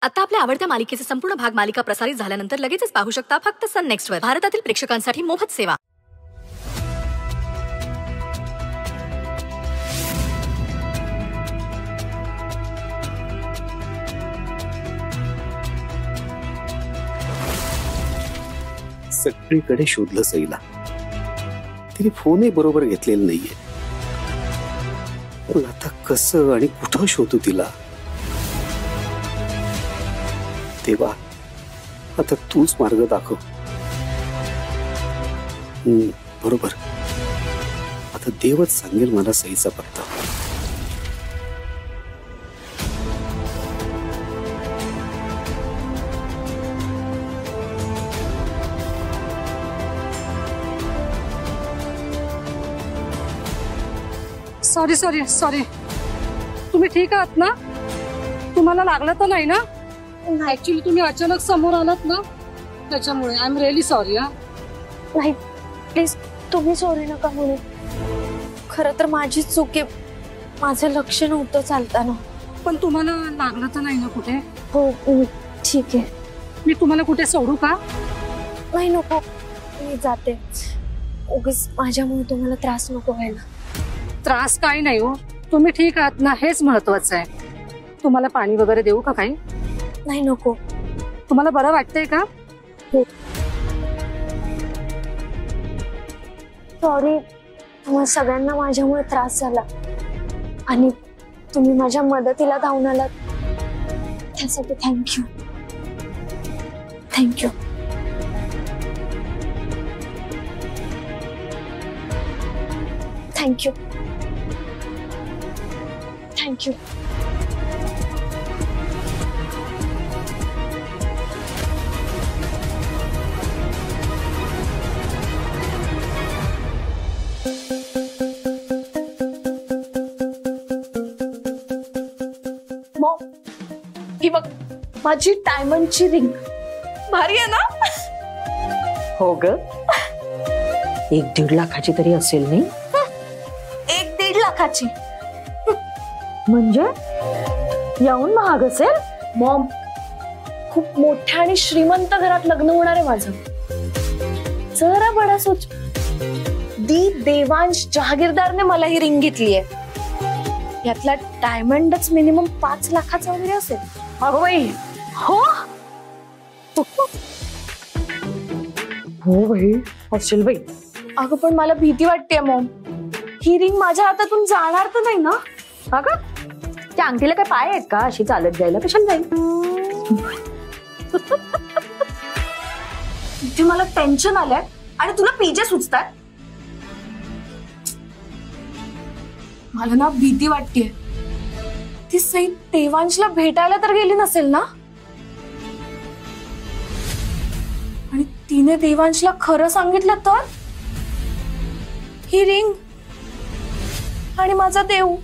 आता आपल्या आवडत्या मालिकेचे संपूर्ण भाग मालिका प्रसारित झाल्यानंतर लगेचच पाहू शकता फक्त सन नेक्स्ट वर. भारतातील प्रेक्षकांसाठी मोफत सेवा. सगळीकडे शोधलं सईला, तिने फोनही बरोबर घेतलेला नाहीये. पण आता कसं आणि कुठं शोधू तिला? देवा, आता तूच मार्ग दाखव. बरोबर, आता देवच सांगेल मला सईचा पत्ता. सॉरी सॉरी सॉरी, तुम्ही ठीक आहात ना? तुम्हाला लागलं तर नाही ना? ऍक्च्युली तुम्ही अचानक समोर आलात ना, त्याच्यामुळे आय एम रिअली सॉरी. नाही प्लीज, तुम्ही सॉरी नका म्हणू. खरं तर माझी चूक आहे, माझं लक्ष नव्हतं चालताना. पण तुम्हाला लागलं तर नाही ना कुठे? हो ठीक आहे. मी तुम्हाला कुठे सोडू का? नाही नको, मी जाते. उगीच माझ्यामुळे तुम्हाला त्रास नको व्हायला. त्रास काही नाही हो, तुम्ही ठीक आहात ना, हेच महत्वाचं आहे. तुम्हाला पाणी वगैरे देऊ का काही? नाही नको. तुम्हाला बरं वाटतंय का? हो. सॉरी, तुम्हाला सगळ्यांना माझ्यामुळे त्रास झाला आणि तुम्ही माझ्या मदतीला धावून आलात, त्यासाठी thank you. Thank you. Thank you. Thank you. Mom, ही बघ माझी डायमंडची रिंग. भारी आहे ना? हो ग, 1-1.5 लाखाची तरी असेल नाही? 1-1.5 लाखाची म्हणजे याहून महाग असेल? मॉम, खूप मोठ्या आणि श्रीमंत घरात लग्न होणार आहे माझं. जरा बडा सोच. देवांश जहागीरदारने मला ही रिंग घेतली आहे. यातला डायमंडच मिनिमम 5 लाखाचा वगैरे असेल. अगं बाई, हो हो बाई, असेल बाई. अगं पण मला भीती वाटते मॉम, ही रिंग माझ्या हातातून जाणार तर नाही ना? अगं, त्या अंगठीला काय पाय आहेत का अशी चालत जायला? कशाला जाईल? इथे मला टेन्शन आलंय आणि तुला पीजे सुचतात. मला ना भीती वाटतेय, ती सई देवांशला भेटायला तर गेली नसेल ना? आणि तिने देवांशला खरं सांगितलं तर? ही रिंग आणि माझा देव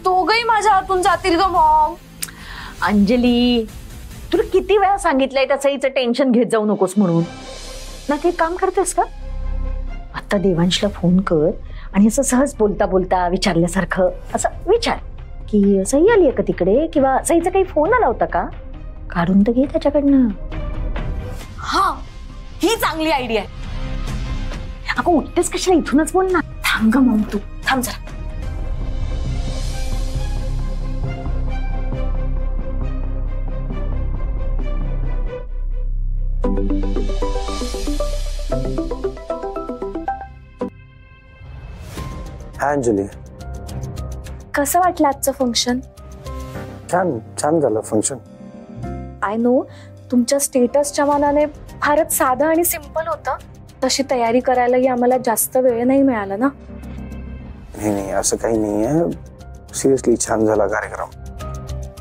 दोघही माझ्या हातून जातील ग मॉम. अंजली, तुला किती वेळा सांगितलंय त्या सईचं टेन्शन घेत जाऊ नकोस म्हणून. ना ते काम करतेस का? आता देवांशला फोन कर आणि असं सहज बोलता बोलता विचारल्यासारखं असं विचार की सई आली आहे का तिकडे, किंवा सईचा काही फोन आला होता का? काढून तर घे त्याच्याकडनं. हा, ही चांगली आयडिया आहे. अगं उठतेस कशाला, इथूनच बोल ना. थांब ग मॉम, तू थांब जरा. अंजली, कसं वाटलं आजचं फंक्शन? छान छान झालं फंक्शन. आय नो, तुमच्या स्टेटसच्या मानाने फारच साधं आणि सिंपल होतं. तशी तयारी करायलाही आम्हाला जास्त वेळ नाही मिळाला ना. नाही, असं काही नाहीये. सिरियसली छान झाला कार्यक्रम.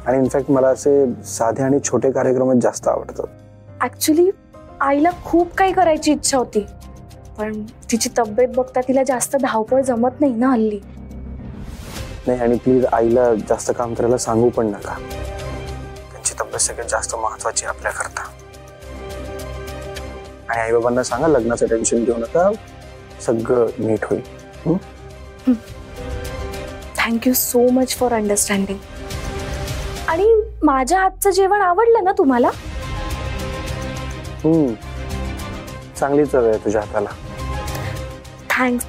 आणि इनफॅक्ट मला असे साधे आणि छोटे कार्यक्रमच जास्त आवडतात. ऍक्च्युली आईला खूप काही करायची इच्छा होती, पण तिची तब्येत बघता तिला जास्त धावपळ जमत नाही ना हल्ली. नाही, आणि प्लीज आईला जास्त काम करायला सांगू पण नका. त्यांची तब्येत सगळ्यात जास्त महत्वाची आपल्याकरता. आणि आई बाबांना सांगा लग्नाचं टेन्शन घेऊ नका, सगळं नीट होईल. Thank you so much for understanding. आणि माझ्या हातचं जेवण आवडलं ना तुम्हाला? चांगली चव आहे तुझ्या हाताला. थँक्स.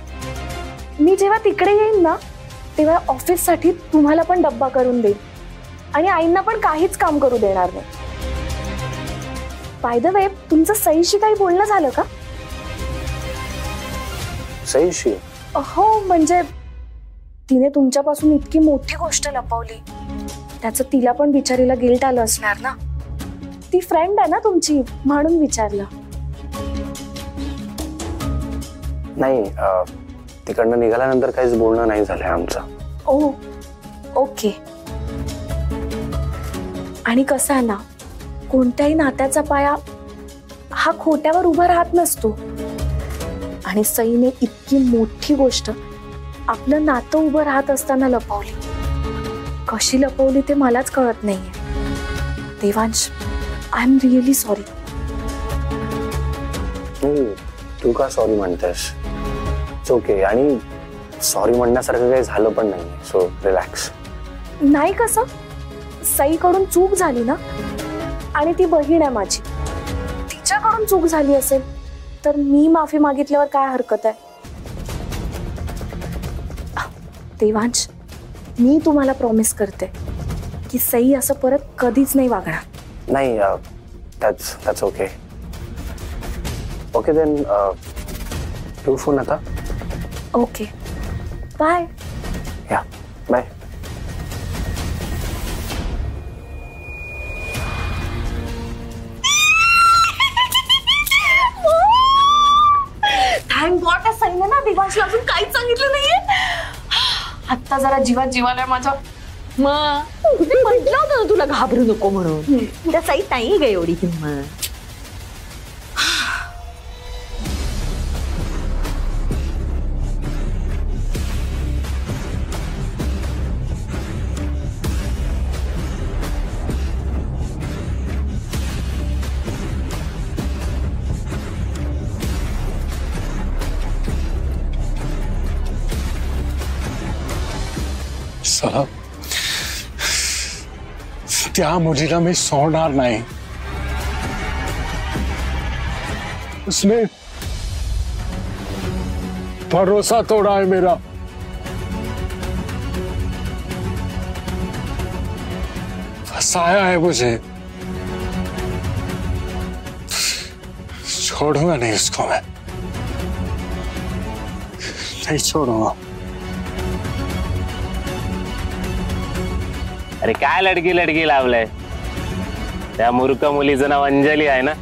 मी जेव्हा तिकडे येईन ना तेव्हा ऑफिससाठी तुम्हाला पण डब्बा करून देईन आणि आईंना पण काहीच काम करू देणार नाही. बाय द वे, तुमचं सईशी काही बोलणं झालं का? सईशी? हो, म्हणजे तिने तुमच्यापासून इतकी मोठी गोष्ट लपवली, त्याचं तिला पण बिचारीला गिल्ट आलं असणार ना. ती फ्रेंड आहे ना तुमची, म्हणून विचारलं. नाही, तिकडनं निघाल्यानंतर काहीच बोलणं नाही झालंय आमचं. ओ ओके. आणि कसं आहे ना, कोणत्याही नात्याचा पाया हा खोट्यावर उभा राहत नसतो. आणि सईने इतकी मोठी गोष्ट आपलं नातं उभं राहत असताना लपवली. कशी लपवली ते मलाच कळत नाहीये. Devansh, I am really sorry. तू का सॉरी म्हणतेस? It's okay. आणि सॉरी म्हणण्यासारखं काही झालं पण नाही, सो रिलॅक्स. नाही, कसं? सईकडून चूक झाली ना, आणि ती बहीण आहे माझी. तिच्याकडून चूक झाली असेल तर मी माफी मागितल्यावर काय हरकत आहे? देवांश, मी तुम्हाला प्रॉमिस करते की सई असं परत कधीच नाही वागणार. नाही, that's okay. ओके देन, ठेवू फोन आता. Okay, bye. Yeah, bye. Thank God, त्या सईने ना देवांशला अजून काहीच सांगितलं नाहीये. आता जरा जीवात जीवाला माझ्या. मग म्हटलं होतं ना तुला घाबरू नको म्हणून. त्या साईत नाही ग एवढी किंमत. साहब, त्या मुलीला मी सोडणार नाही. उसने भरोसा तोड़ा है मेरा. फंसाया है मुझे. छोड़ूंगा नहीं उसको मैं. नहीं छोड़ूंगा. अरे काय लडकी लडकी लावलंय? त्या मूर्ख मुलीचं नाव अंजली आहे ना?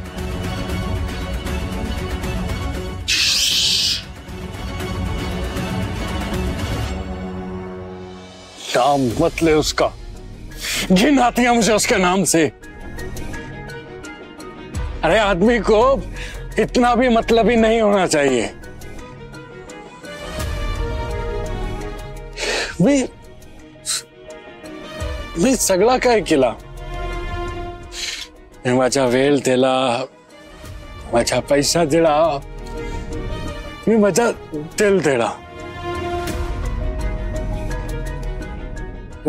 नाम मत ले उसका. घिन आती है मुझे उसके नाम से. अरे आदमी को इतना भी मतलबी नहीं होना चाहिए. मी सगळा काय केला. मी माझा वेळ दिला, माझा पैसा दिला, मी माझा दिल दिला.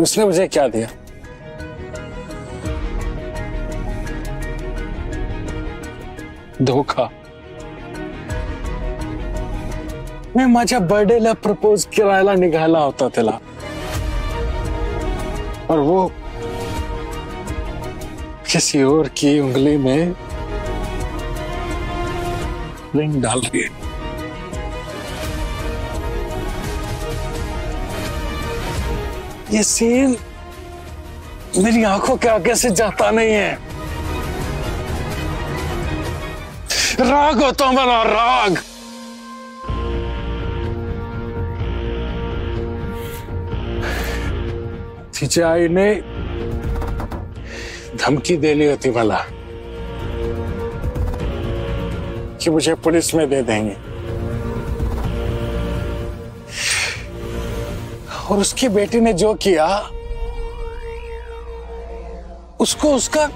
उसने मुझे क्या दिया? धोखा. मी माझ्या बर्थडेला प्रपोज करायला निघाला होता त्याला, और वो किसी और की उंगली में रिंग डाल रही है. ये सीन मेरी आंखों के आगे से जाता नहीं है. राग होता मेरा, राग. तिच्या आईने धमकी दिली होती मला कि मुझे पुलिस में दे देंगे, और उसकी बेटी ने जो किया उसको उसका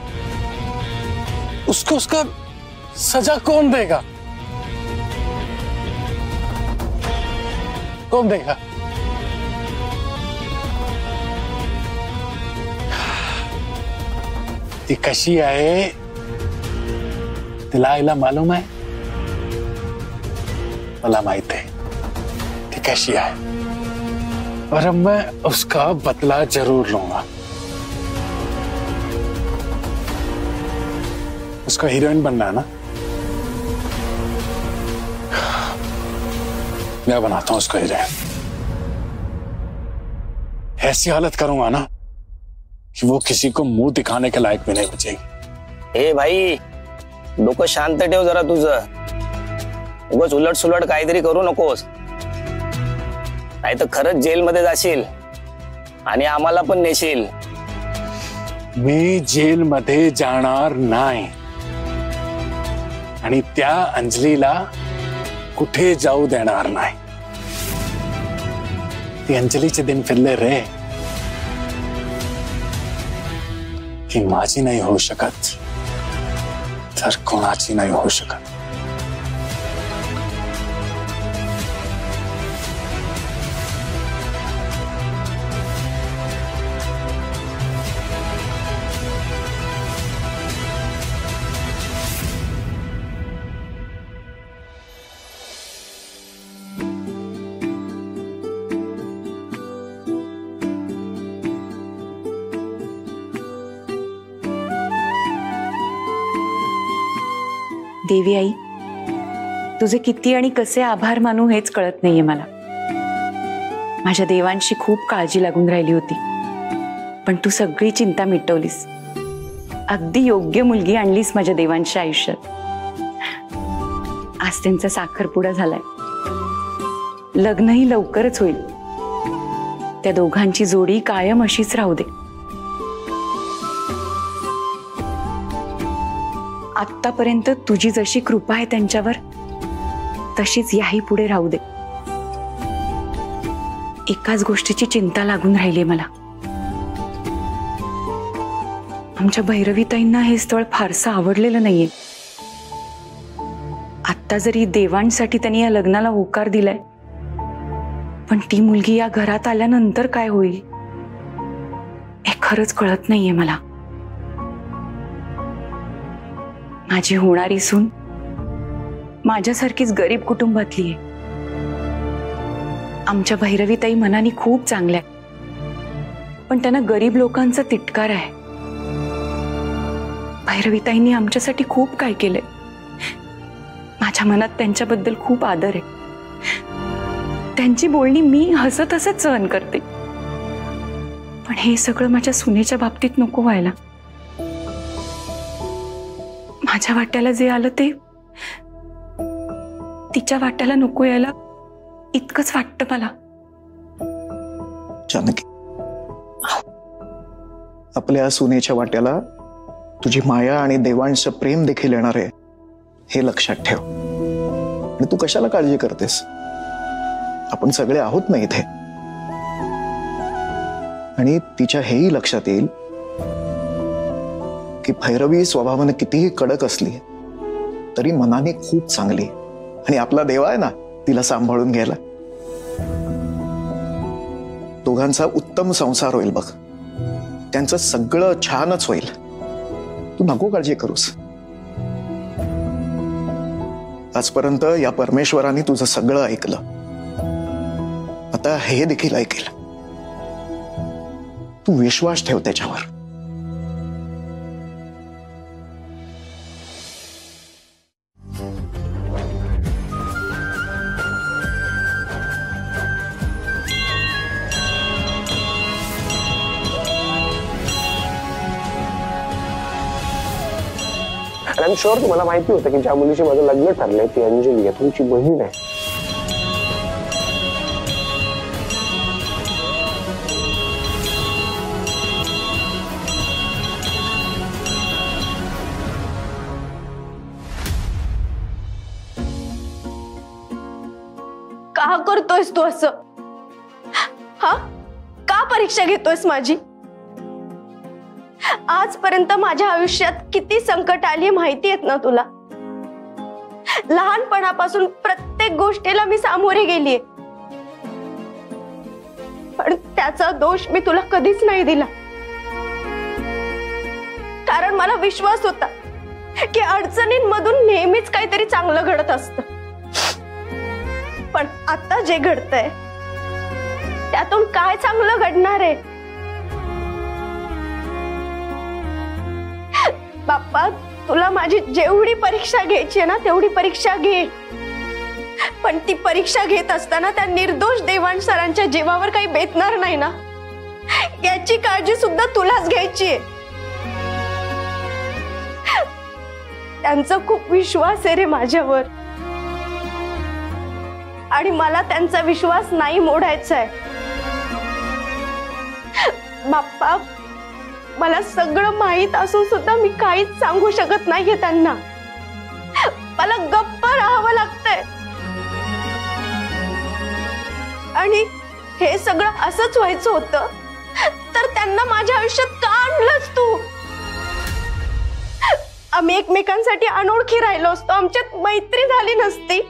सजा कौन देगा? कौन देगा? ती कशी आहे तिला आईला मालूम आहे, मला माहित है ती कैसी है, और अब मैं उसका बदला जरूर लूंगा। उसका हीरोइन बनना है ना, मैं बनाता हूं उसका हीरोइन। ऐसी हालत करूंगा ना कि वो किसी को मुंह दिखाने के लायक भी नहीं बचेगी। ए भाई, डोकं शांत ठेव जरा तुझं, उगाच उलट सुलट काहीतरी करू नकोस, नाही तर खरंच जेलमध्ये जाशील आणि आम्हाला पण नेशील। मी जेलमध्ये जाणार नाही आणि त्या अंजलीला कुठे जाऊ देणार नाही। ती अंजलीचे दिन फिरले रे, ती माझी नाही होऊ शकत तर कोणाची नाही होऊ शकत। देवी आई, तुझे किती आणि कसे आभार मानू हेच कळत नाहीये मला। माझ्या देवांशी खूप काळजी लागून राहिली होती, पण तू सगळी चिंता मिटवलीस। अगदी योग्य मुलगी आणलीस माझ्या देवांच्या आयुष्यात। आज त्यांचा साखरपुडा झालाय, लग्नही लवकरच होईल। त्या दोघांची जोडी कायम अशीच राहू दे। आत्तापर्यंत तुझी जशी कृपा आहे त्यांच्यावर, तशीच याही पुढे राहू दे। एकाच गोष्टीची चिंता लागून राहिली मला। आमच्या भैरवीताईंना हे स्थळ फारसं आवडलेलं नाहीये। आत्ता जरी देवांसाठी त्यांनी या लग्नाला होकार दिलाय, पण ती मुलगी या घरात आल्यानंतर काय होईल हे खरंच कळत नाहीये मला। माझी होणारी सून माझ्यासारखीच गरीब कुटुंबातली आहे। आमच्या भैरवीताई मनाने खूप चांगल्या आहेत, पण त्यांना गरीब लोकांचा तिटकार आहे। भैरवीताईंनी आमच्यासाठी खूप काय केलंय। माझ्या मनात त्यांच्याबद्दल खूप आदर आहे। त्यांची बोलणी मी हसत हसत सहन करते, पण हे सगळं माझ्या सुनेच्या बाबतीत नको व्हायला। माझ्या वाट्याला जे आलं ते तिच्या वाट्याला नको यायला, इतकंच वाटतं मला। जानकी, आपल्या सुनेच्या वाट्याला तुझी माया आणि देवांचं प्रेम देखील येणार आहे, हे लक्षात ठेव। आणि तू कशाला काळजी करतेस, आपण सगळे आहोत ना इथे। आणि तिच्या हेही लक्षात येईल की भैरवी स्वभावाने कितीही कडक असली तरी मनाने खूप चांगली, आणि आपला देवा आहे ना तिला सांभाळून घ्यायला। दोघांचा उत्तम संसार होईल बघ, त्यांचं सगळं छानच होईल। तू नको काळजी करूस। आजपर्यंत या परमेश्वराने तुझं सगळं ऐकलं, आता हे देखील ऐकेल। तू विश्वास ठेव त्याच्यावर। आय एम शुअर तुम्हाला माहिती होतं की ज्या मुलीशी माझं लग्न ठरलंय ती अंजली आहे, तुमची बहीण आहे। का करतोयस तू असं? हा, का परीक्षा घेतोयस माझी? आजपर्यंत माझ्या आयुष्यात किती संकट आली माहिती आहेत ना तुला? लहानपणापासून प्रत्येक गोष्टीला मी सामोरे गेलीये, पण त्याचा दोष मी तुला कधीच नाही दिला, कारण मला विश्वास होता की अडचणींमधून नेहमीच काहीतरी चांगलं घडत असतं. पण आता जे घडतंय त्यातून काय चांगलं घडणार आहे? बाप्पा, तुला माझी जेवढी परीक्षा घ्यायची आहे ना तेवढी परीक्षा घे. पण ती परीक्षा घेत असताना त्या निर्दोष देवांश सरांच्या जीवावर काही बेतणार नाही ना, याची काळजी सुद्धा तुलाच घ्यायची आहे. त्यांचा खूप विश्वास आहे रे माझ्यावर, आणि मला त्यांचा विश्वास नाही मोडायचा आहे. बाप्पा, मला सगळं माहित असून सुद्धा मी काहीच सांगू शकत नाहीये त्यांना. मला गप्प राहावं लागतंय. आणि हे सगळं असंच व्हायचं होतं तर त्यांना माझ्या आयुष्यात का आणलंस तू? आम्ही एकमेकांसाठी अनोळखी राहिलो असतो, आमच्यात मैत्री झाली नसती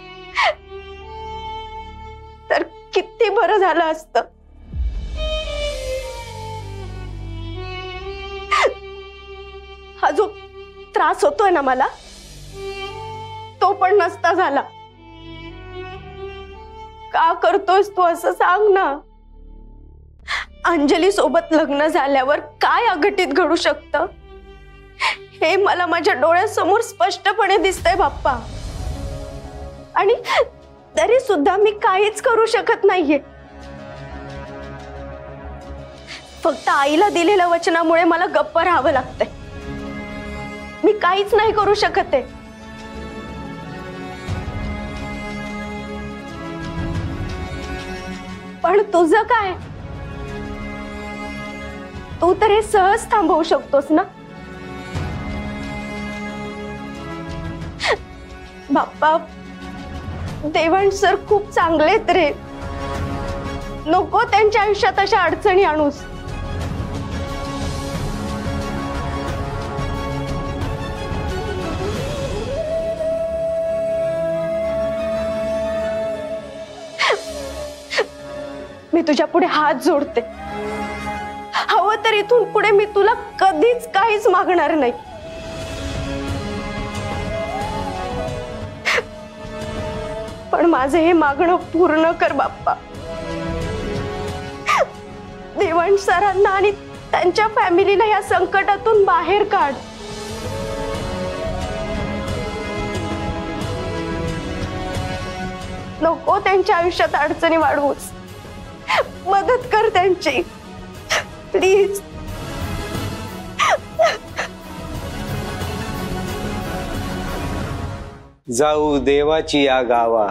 तर किती बरं झालं असतं. हा जो त्रास होतोय ना मला, तो पण नसता झाला. का करतोयस तू असं सांग ना. अंजली सोबत लग्न झाल्यावर काय अघटित घडू शकतं हे मला माझ्या डोळ्यासमोर स्पष्टपणे दिसतंय बाप्पा. आणि तरी सुद्धा मी काहीच करू शकत नाहीये. फक्त आईला दिलेल्या वचनामुळे मला गप्प राहावं लागतंय. मी काहीच नाही करू शकत आहे. पण तुझं काय? तू तर हे सहज थांबवू शकतोस ना. बाप्पा, देवांश सर खूप चांगलेत रे. नको त्यांच्या आयुष्यात अशा अडचणी आणूस. मी तुझ्या पुढे हात जोडते. हवं तर इथून पुढे मी तुला कधीच काहीच मागणार नाही. पण माझे हे मागणं पूर्ण कर बाप्पा. देवांश सरांना आणि त्यांच्या फॅमिलीला या संकटातून बाहेर काढ. नको त्यांच्या आयुष्यात अडचणी वाढवूस. मदत कर त्यांची प्लीज. जाऊ देवाची या गावा,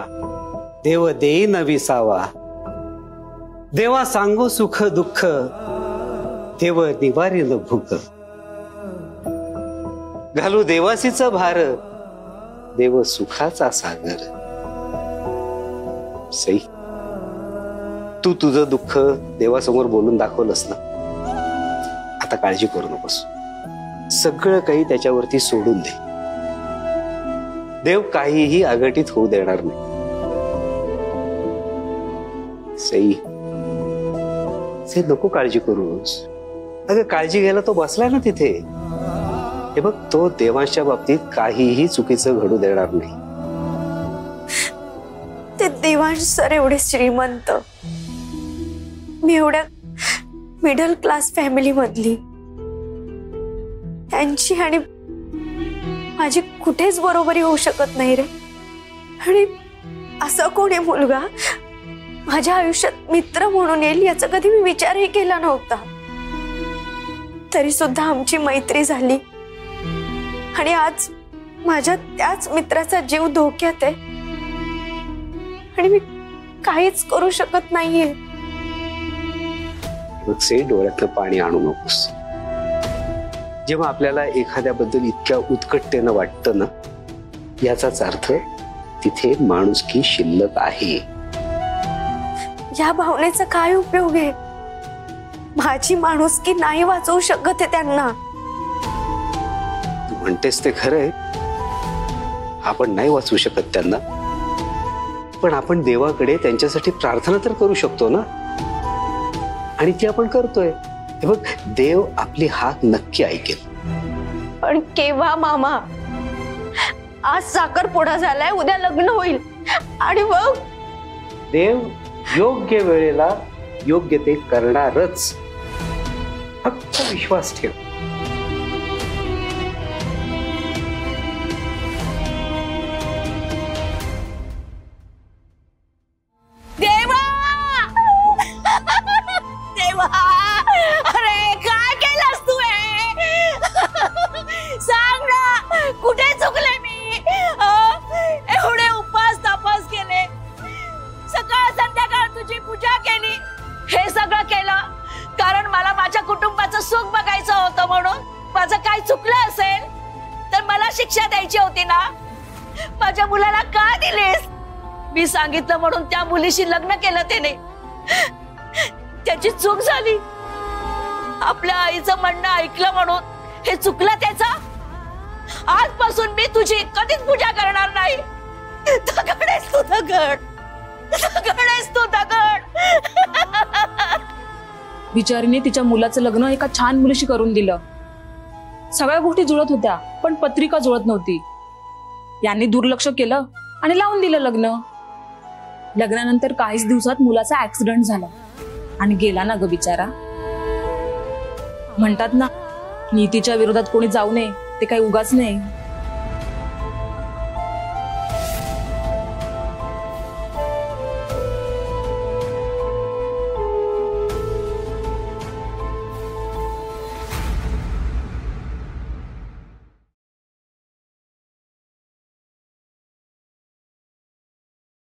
देव देईन विसावा. देवा सांगो सुख दुःख, देव निवारीन भूक. घालू देवासीच भार, देव सुखाचा सागर. सई, तू तुझं दुःख देवासमोर बोलून दाखवलंस ना. आता काळजी करू नकोस. सगळं काही त्याच्यावरती सोडून दे. देव काहीही अघटित होऊ देणार नाही. सई, नको काळजी करूस. अगं, काळजी घ्यायला तो बसलाय ना तिथे. हे बघ, तो देवांच्या बाबतीत काहीही चुकीचं घडू देणार नाही. ते देवांश सर एवढे श्रीमंत, मी एवढ्या मिडल क्लास फॅमिली मधली. त्यांची आणि माझी कुठेच बरोबरी होऊ शकत नाही रे. आणि असा कोणी मुलगा माझ्या आयुष्यात मित्र म्हणून येईल याचा कधी मी विचारही केला नव्हता. तरी सुद्धा आमची मैत्री झाली आणि आज माझ्या त्याच मित्राचा जीव धोक्यात आहे आणि मी काहीच करू शकत नाहीये. डोळ्यातलं पाणी आणू नकोस. जेव्हा आपल्याला एखाद्याबद्दल इतक्या उत्कटतेनं वाटतं ना, याचाच अर्थ तिथे माणुसकी शिल्लक आहे. या भावनेचा काय उपयोग आहे? माझी माणुसकी नाही वाचवू शकत आहे त्यांना. तू म्हणतेस ते खरंय, आपण नाही वाचवू शकत त्यांना. पण आपण देवाकडे त्यांच्यासाठी प्रार्थना तर करू शकतो ना, आणि ती आपण करतोय. हे बघ, देव आपली हाक नक्की ऐकेल. पण केव्हा मामा? आज साखरपुडा झालाय, उद्या लग्न होईल आणि मग देव योग्य वेळेला योग्य ते करणारच. फक्त विश्वास ठेव. देवा देवा, अरे काय केलंस तू हे? सांग ना, कुठे चुकले मी? एवढे उपास तापास केले, सकाळ संध्याकाळ तुझी पूजा केली, हे सगळं केलं कारण मला माझ्या कुटुंबाचं सुख बघायचं होतं म्हणून. माझं काय चुकलं असेल तर मला शिक्षा द्यायची होती ना. माझ्या मुलाला का दिलीस? मी सांगितलं म्हणून त्या मुलीशी लग्न केलं त्याने. त्याची चूक झाली. आपल्या आईचं म्हणणं ऐकलं म्हणून हे चुकलं त्याचं. आजपासून मी तुझी कधीच पूजा करणार नाही. दगड आहेस तू, दगड. दगड आहेस तू, दगड. बिचारीने तिच्या मुलाचं लग्न एका छान मुलीशी करून दिलं. सगळ्या गोष्टी जुळत होत्या पण पत्रिका जुळत नव्हती. यांनी दुर्लक्ष केलं आणि लावून दिलं लग्न. लग्नानंतर काहीच दिवसात मुलाचा ऍक्सिडेंट झाला आणि गेला ना ग बिचारा. म्हणतात ना, नीतीच्या विरोधात कोणी जाऊ नये, ते काही उगाच नाही.